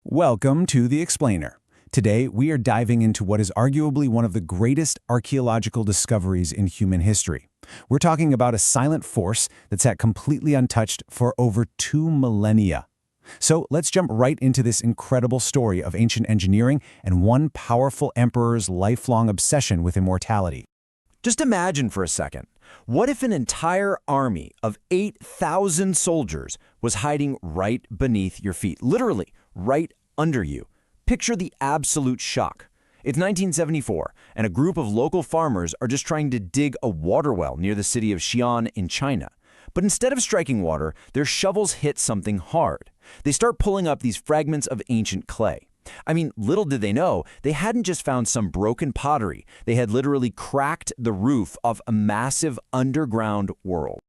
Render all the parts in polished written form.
Welcome to The Explainer. Today, we are diving into what is arguably one of the greatest archaeological discoveries in human history. We're talking about a silent force that's sat completely untouched for over 2 millennia. So let's jump right into this incredible story of ancient engineering and one powerful emperor's lifelong obsession with immortality. Just imagine for a second, what if an entire army of 8,000 soldiers was hiding right beneath your feet, literally right under you? Picture the absolute shock. It's 1974, and a group of local farmers are just trying to dig a water well near the city of Xi'an in China. But instead of striking water, their shovels hit something hard. They start pulling up these fragments of ancient clay. I mean, little did they know, they hadn't just found some broken pottery. They had literally cracked the roof of a massive underground world.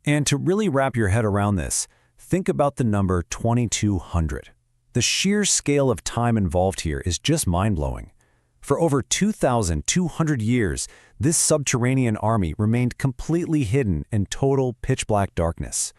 And to really wrap your head around this, think about the number 2200. The sheer scale of time involved here is just mind-blowing. For over 2,200 years, this subterranean army remained completely hidden in total pitch-black darkness.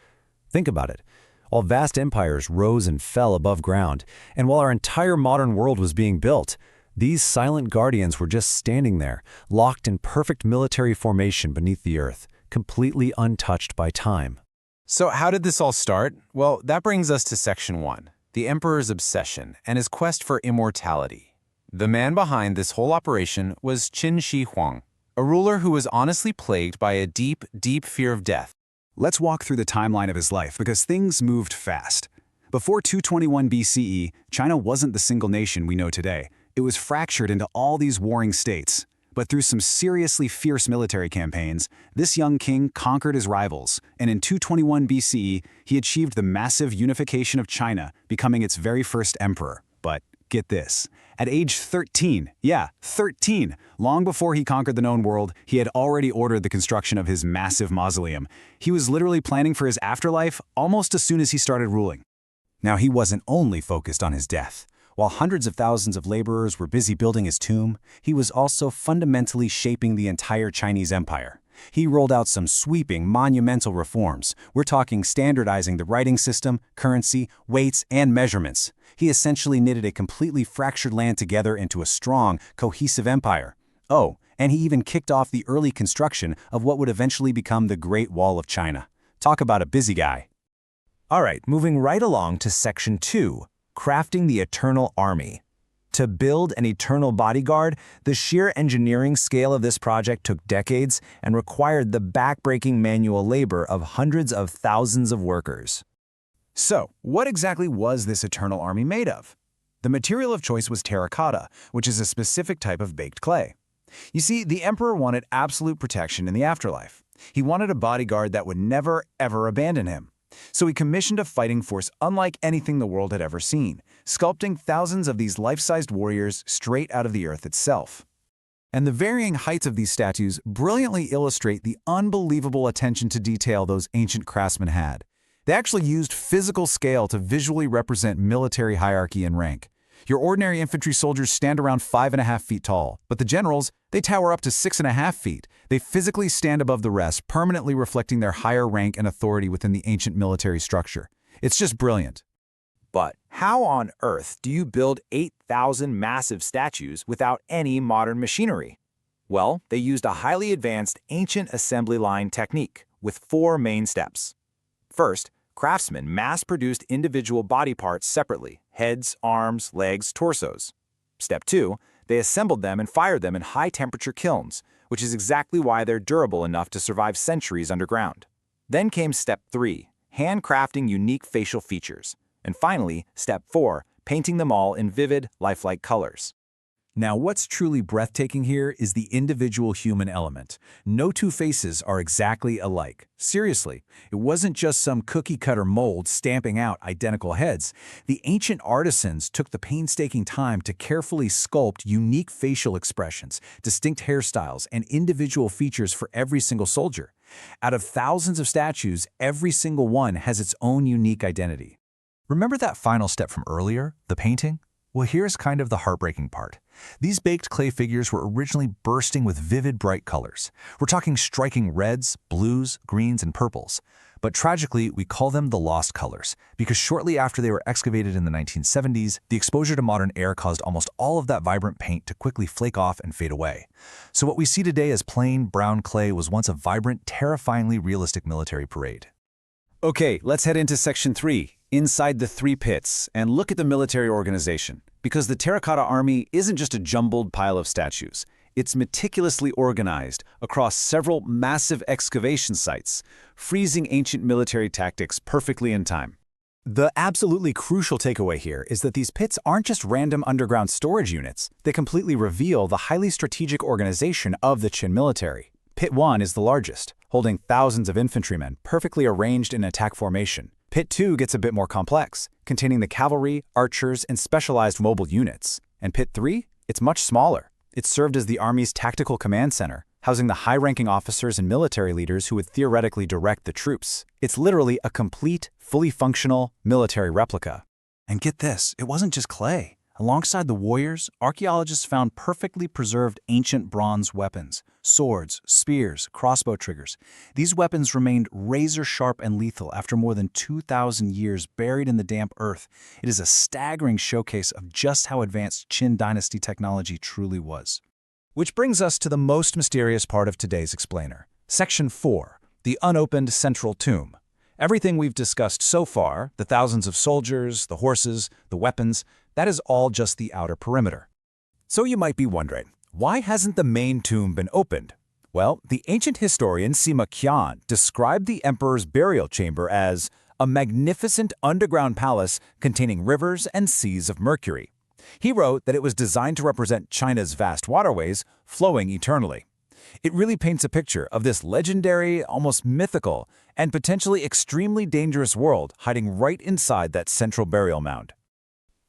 Think about it. While vast empires rose and fell above ground, and while our entire modern world was being built, these silent guardians were just standing there, locked in perfect military formation beneath the earth, completely untouched by time. So how did this all start? Well, that brings us to Section 1, the Emperor's obsession and his quest for immortality. The man behind this whole operation was Qin Shi Huang, a ruler who was honestly plagued by a deep, deep fear of death. Let's walk through the timeline of his life because things moved fast. Before 221 BCE, China wasn't the single nation we know today. It was fractured into all these warring states. But through some seriously fierce military campaigns, this young king conquered his rivals, and in 221 BCE, he achieved the massive unification of China, becoming its very first emperor. But get this. At age 13, 13, long before he conquered the known world, he had already ordered the construction of his massive mausoleum. He was literally planning for his afterlife almost as soon as he started ruling. Now, he wasn't only focused on his death. While hundreds of thousands of laborers were busy building his tomb, he was also fundamentally shaping the entire Chinese empire. He rolled out some sweeping, monumental reforms. We're talking standardizing the writing system, currency, weights, and measurements. He essentially knitted a completely fractured land together into a strong, cohesive empire. Oh, and he even kicked off the early construction of what would eventually become the Great Wall of China. Talk about a busy guy. All right, moving right along to Section 2, crafting the eternal army. To build an eternal bodyguard, the sheer engineering scale of this project took decades and required the backbreaking manual labor of hundreds of thousands of workers. So, what exactly was this eternal army made of? The material of choice was terracotta, which is a specific type of baked clay. You see, the emperor wanted absolute protection in the afterlife. He wanted a bodyguard that would never, ever abandon him. So he commissioned a fighting force unlike anything the world had ever seen, sculpting thousands of these life-sized warriors straight out of the earth itself. And the varying heights of these statues brilliantly illustrate the unbelievable attention to detail those ancient craftsmen had. They actually used physical scale to visually represent military hierarchy and rank. Your ordinary infantry soldiers stand around 5.5 feet tall, but the generals, they tower up to 6.5 feet. They physically stand above the rest, permanently reflecting their higher rank and authority within the ancient military structure. It's just brilliant. But how on earth do you build 8,000 massive statues without any modern machinery? Well, they used a highly advanced ancient assembly line technique with 4 main steps. First, craftsmen mass-produced individual body parts separately: heads, arms, legs, torsos. Step 2, they assembled them and fired them in high-temperature kilns, which is exactly why they're durable enough to survive centuries underground. Then came Step 3, handcrafting unique facial features. And finally, Step 4, painting them all in vivid, lifelike colors. Now, what's truly breathtaking here is the individual human element. No two faces are exactly alike. Seriously, it wasn't just some cookie-cutter mold stamping out identical heads. The ancient artisans took the painstaking time to carefully sculpt unique facial expressions, distinct hairstyles, and individual features for every single soldier. Out of thousands of statues, every single one has its own unique identity. Remember that final step from earlier, the painting? Well, here's kind of the heartbreaking part. These baked clay figures were originally bursting with vivid, bright colors. We're talking striking reds, blues, greens, and purples. But tragically, we call them the lost colors, because shortly after they were excavated in the 1970s, the exposure to modern air caused almost all of that vibrant paint to quickly flake off and fade away. So what we see today as plain, brown clay was once a vibrant, terrifyingly realistic military parade. Okay, let's head into Section 3, inside the 3 pits, and look at the military organization. Because the Terracotta Army isn't just a jumbled pile of statues. It's meticulously organized across several massive excavation sites, freezing ancient military tactics perfectly in time. The absolutely crucial takeaway here is that these pits aren't just random underground storage units. They completely reveal the highly strategic organization of the Qin military. Pit 1 is the largest, holding thousands of infantrymen perfectly arranged in attack formation. Pit 2 gets a bit more complex, containing the cavalry, archers, and specialized mobile units. And Pit 3? It's much smaller. It served as the Army's tactical command center, housing the high-ranking officers and military leaders who would theoretically direct the troops. It's literally a complete, fully functional military replica. And get this, it wasn't just clay. Alongside the warriors, archaeologists found perfectly preserved ancient bronze weapons, swords, spears, crossbow triggers. These weapons remained razor-sharp and lethal after more than 2,000 years buried in the damp earth. It is a staggering showcase of just how advanced Qin dynasty technology truly was. Which brings us to the most mysterious part of today's explainer. Section 4, the unopened central tomb. Everything we've discussed so far, the thousands of soldiers, the horses, the weapons, that is all just the outer perimeter. So you might be wondering, why hasn't the main tomb been opened? Well, the ancient historian Sima Qian described the emperor's burial chamber as a magnificent underground palace containing rivers and seas of mercury. He wrote that it was designed to represent China's vast waterways flowing eternally. It really paints a picture of this legendary, almost mythical, and potentially extremely dangerous world hiding right inside that central burial mound.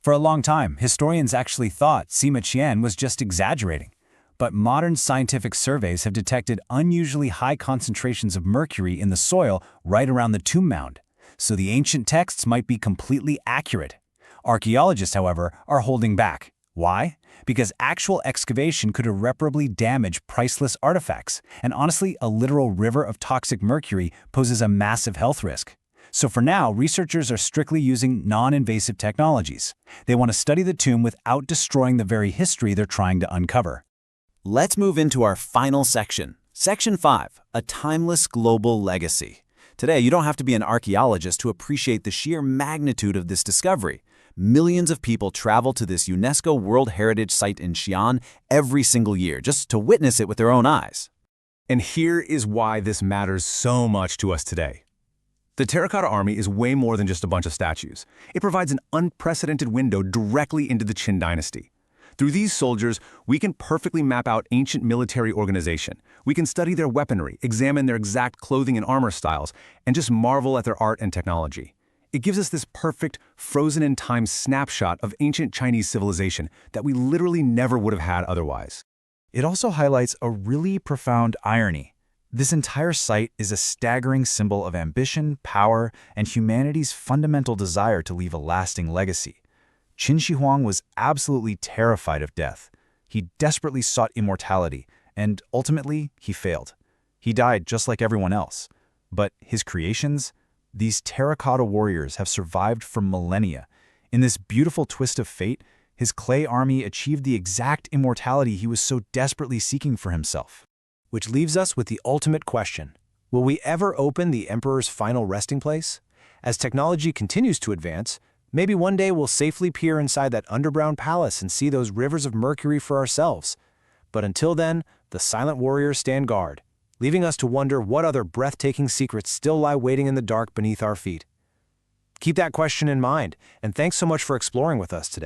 For a long time, historians actually thought Sima Qian was just exaggerating. But modern scientific surveys have detected unusually high concentrations of mercury in the soil right around the tomb mound. So the ancient texts might be completely accurate. Archaeologists, however, are holding back. Why? Because actual excavation could irreparably damage priceless artifacts, and honestly, a literal river of toxic mercury poses a massive health risk. So for now, researchers are strictly using non-invasive technologies. They want to study the tomb without destroying the very history they're trying to uncover. Let's move into our final section. Section 5, a timeless global legacy. Today, you don't have to be an archaeologist to appreciate the sheer magnitude of this discovery. Millions of people travel to this UNESCO World Heritage Site in Xi'an every single year just to witness it with their own eyes. And here is why this matters so much to us today. The Terracotta Army is way more than just a bunch of statues. It provides an unprecedented window directly into the Qin dynasty. Through these soldiers, we can perfectly map out ancient military organization. We can study their weaponry, examine their exact clothing and armor styles, and just marvel at their art and technology. It gives us this perfect, frozen-in-time snapshot of ancient Chinese civilization that we literally never would have had otherwise. It also highlights a really profound irony. This entire site is a staggering symbol of ambition, power, and humanity's fundamental desire to leave a lasting legacy. Qin Shi Huang was absolutely terrified of death. He desperately sought immortality, and ultimately, he failed. He died just like everyone else. But his creations, these terracotta warriors, have survived for millennia. In this beautiful twist of fate, his clay army achieved the exact immortality he was so desperately seeking for himself. Which leaves us with the ultimate question. Will we ever open the Emperor's final resting place? As technology continues to advance, maybe one day we'll safely peer inside that underground palace and see those rivers of mercury for ourselves. But until then, the silent warriors stand guard, leaving us to wonder what other breathtaking secrets still lie waiting in the dark beneath our feet. Keep that question in mind, and thanks so much for exploring with us today.